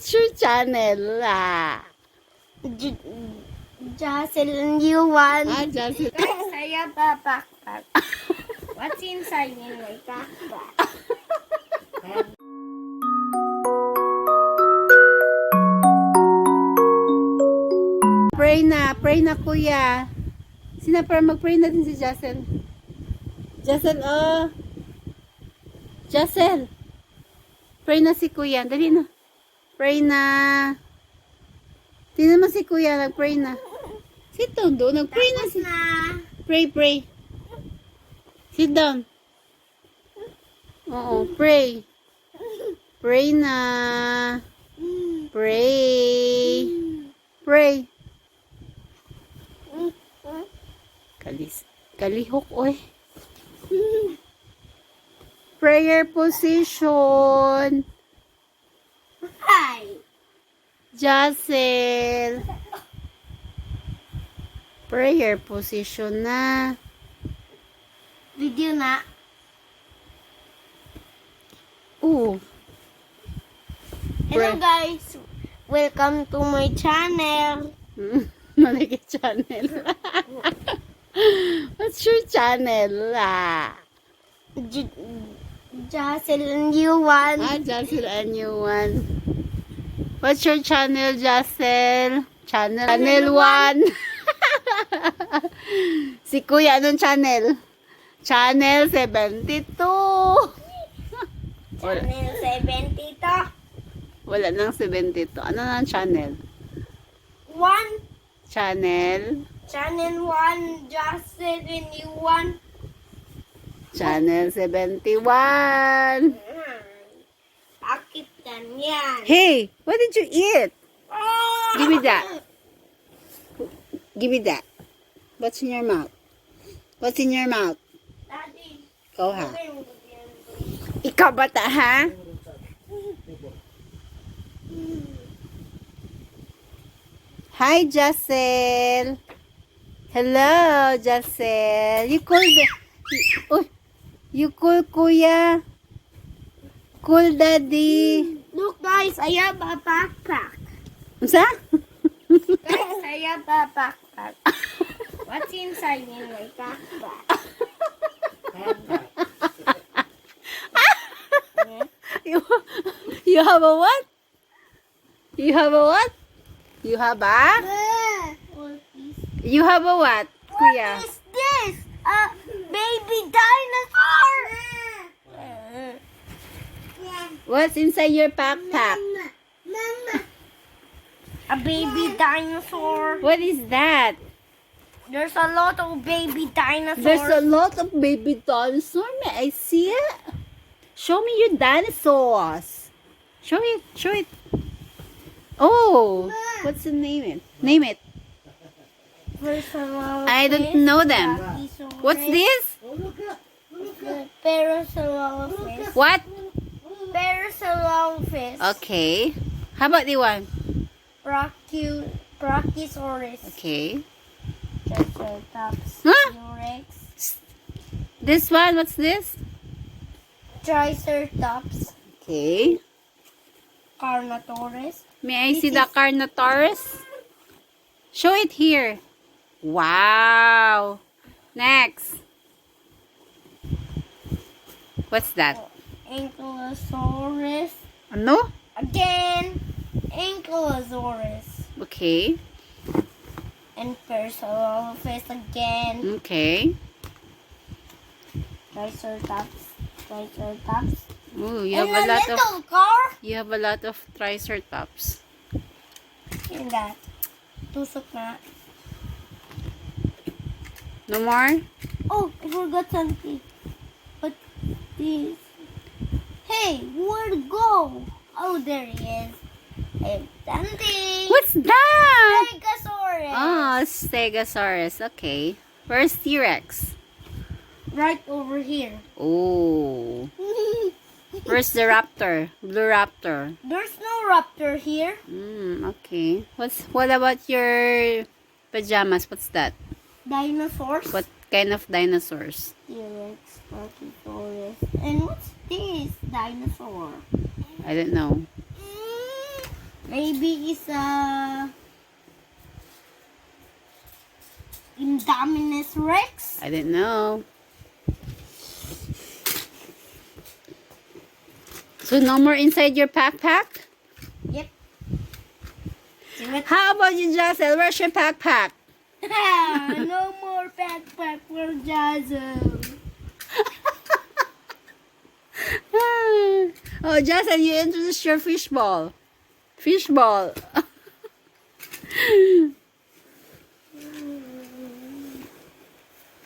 What's your channel? Jocelyn, you want? Jocelyn. Saya backpack. What's inside in my backpack? Pray na kuya. Sina para mag-pray na din si Jacel. Jacel, Jacel. Pray na si kuya. Dali na. Pray na. Tingnan mo si kuya, nag-pray na. Sit down doon, nag-pray na si. Pray. Sit down. Oo, pray. Pray na. Pray. Kalihok, oy. Prayer position. Hi. Jacel. Prayer position na. Video na. Ooh. Hello guys. Welcome to my channel. Malaki channel. What's your channel? Jocelyn, you want? Jacel and you one. What's your channel, Jacel? Channel 1. Si Kuya, anong channel? Channel 72. Channel 70 to. Wala nang 72. Ano nang channel? 1. Channel 1. Jocelyn, you want? Channel 71. Bakit ganyan? Hey, what did you eat? Ah! Give me that. Give me that. What's in your mouth? What's in your mouth? Daddy. Ikaw ha? Ikaw bata ha? Hi, Jacel. Hello, Jacel. You call Kuya. Cool Daddy. Look guys, I have a backpack. Unsa? Guys, I have a backpack. What's inside in my backpack? You have a what? You have a what? You have a? You have a what, Kuya? What is this? A baby dinosaur! What's inside your backpack? A baby dinosaur. What is that? There's a lot of baby dinosaurs. There's a lot of baby dinosaur. May I see it? Show me your dinosaurs. Show it. Show it. Oh, what's the name? Name it. I don't know them. What's this? Parasaurolophus. What? Parasaurolophus. Okay. How about the one? Brachiosaurus. Okay. Triceratops. Huh? T-Rex. This one, what's this? Triceratops. Okay. Carnotaurus. May I see the Carnotaurus? Show it here. Wow. Next. What's that? Ankylosaurus. Ano? Again. Ankylosaurus. Okay. And Parasaurolophus again. Okay. Triceratops. Oh, you And have a lot little of car. Triceratops. And that. Tusok na. No more? Oh, I forgot something. What this? Hey, where'd it go? Oh, there he is. Hey, something. What's that? Stegosaurus. Oh, Stegosaurus. Okay. Where's T-Rex? Right over here. Oh. Where's the raptor? Blue raptor. There's no raptor here. Okay. What about your pajamas? What's that? Dinosaurs. What kind of dinosaurs? T-Rex, Brachiosaurus. And what's this dinosaur? I don't know. Maybe it's a Indominus Rex. I don't know. So no more inside your backpack? Yep. See what? How about you, Jessel? Where's your backpack? No more backpack for Jazzle. Oh, Jessel, you introduced your fishball. Fishball.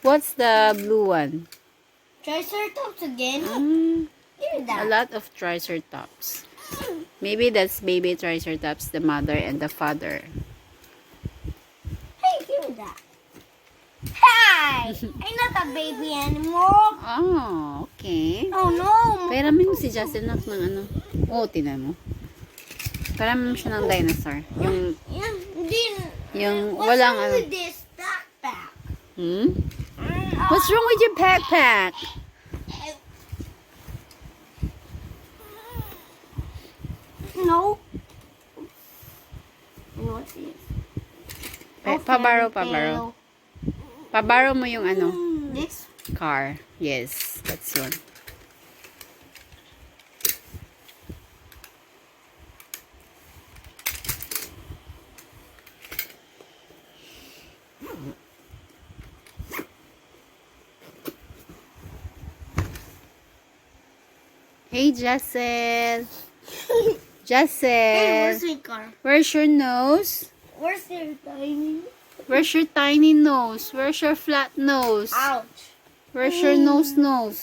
What's the blue one? Triceratops again. Give me A that. lot of triceratops. Maybe that's baby triceratops, the mother and the father. Hey, give me that. Hi! I'm not a baby anymore. Oh, okay. Oh no! Peramin mo si Justin ng ano. Oh, tinan mo. Peramin mo siya ng dinosaur. Yung What's walang wrong ano. with this backpack? What's wrong with your backpack? No. What is? Pabaro. Pabaro mo yung ano, This? car. Yes, that's one. Hey, Jessel. Hey, Jessel. where's my car? Where's your nose? Where's your tiny? Where's your tiny nose? Where's your flat nose? Ouch. Where's your nose? Dada!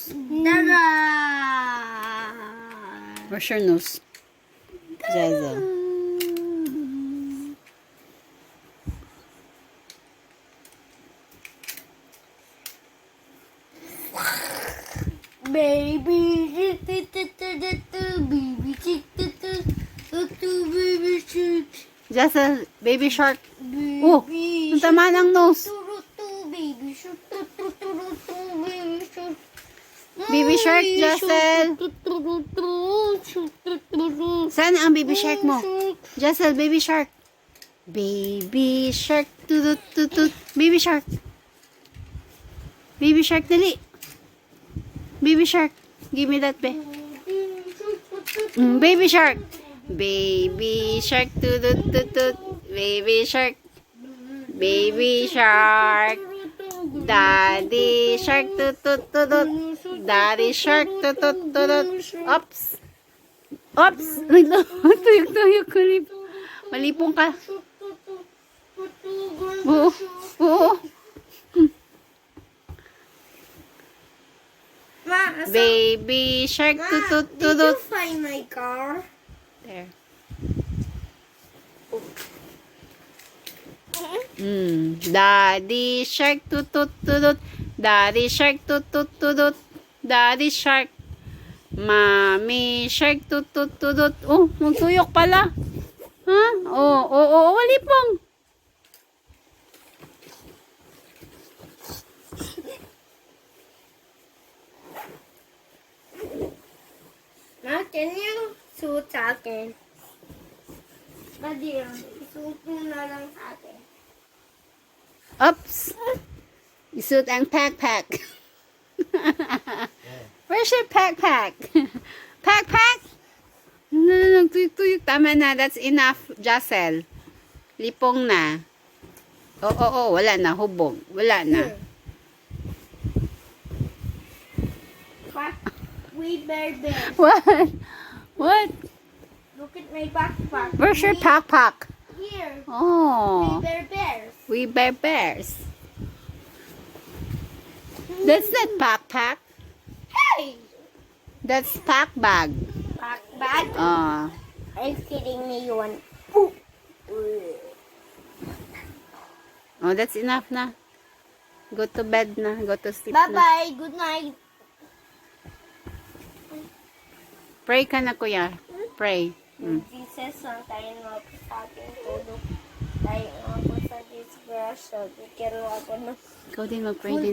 Where's your nose? Jessel. Baby, baby chick, baby chick, Jessel, baby shark. Oh, tama ng nose. baby shark, baby shark. Baby shark, Jessel. Saan ang baby shark mo? Jessel, baby shark. Baby shark. Tutut, tutut. Baby shark. Baby shark, dali. Baby shark. Give me that, be. Baby shark. Baby shark. Tutut, tutut. Baby shark. Baby shark. Daddy shark. Tutut, tutut. Daddy shark. Tutut, tutut. Oops. Oops. Tuyok-tuyok ko. Malipong ka. Oo. Oo. Ma, Baby shark. Tutut, did you tutut. find my car? There. Daddy shark. Tutut, tutut. Daddy shark. Tutut, tutut. Daddy shark. Mommy shark. Tutut, tutut. Oh, magtuyok pala. Ha? Oo, walipong. Ma, can you suit sa akin? Ma, dear, isuot mo na lang sa akin. Oops. Isuot ang backpack. Where's your backpack? Backpack? Nagtuyok-tuyok. Tama na. That's enough, Jessel. Lipong na. Oo. Wala na. Hubog. Wala na. What? We bear bears. What? What? Look at my backpack. Where's your backpack? Here. We Oh. bear bears. We bear bears. That's not backpack. Hey! That's pack bag. Back bag. Ah. Are you kidding me? You want... Oh, that's enough na. Go to bed na. Go to sleep na. Bye-bye. Good night. Pray ka na, kuya. Pray. Jesus, ang tayo nga po sa ating tulog. Tayo nga po sa disgrasya. Bigyan mo ako ng Ikaw din mag-pray din.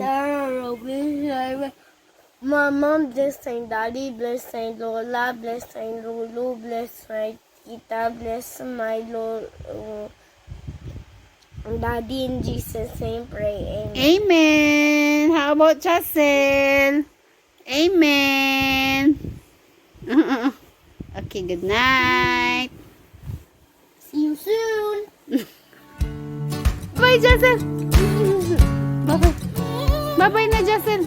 My mom, bless my daddy, bless my Lola, bless my Lulu, bless my Kita bless my Lord, Daddy, in Jesus' name pray. Amen. Amen. How about Chasel? Amen. Okay, good night. See you soon. Bye, Chasel. Bye-bye. Bye-bye na, Chasel.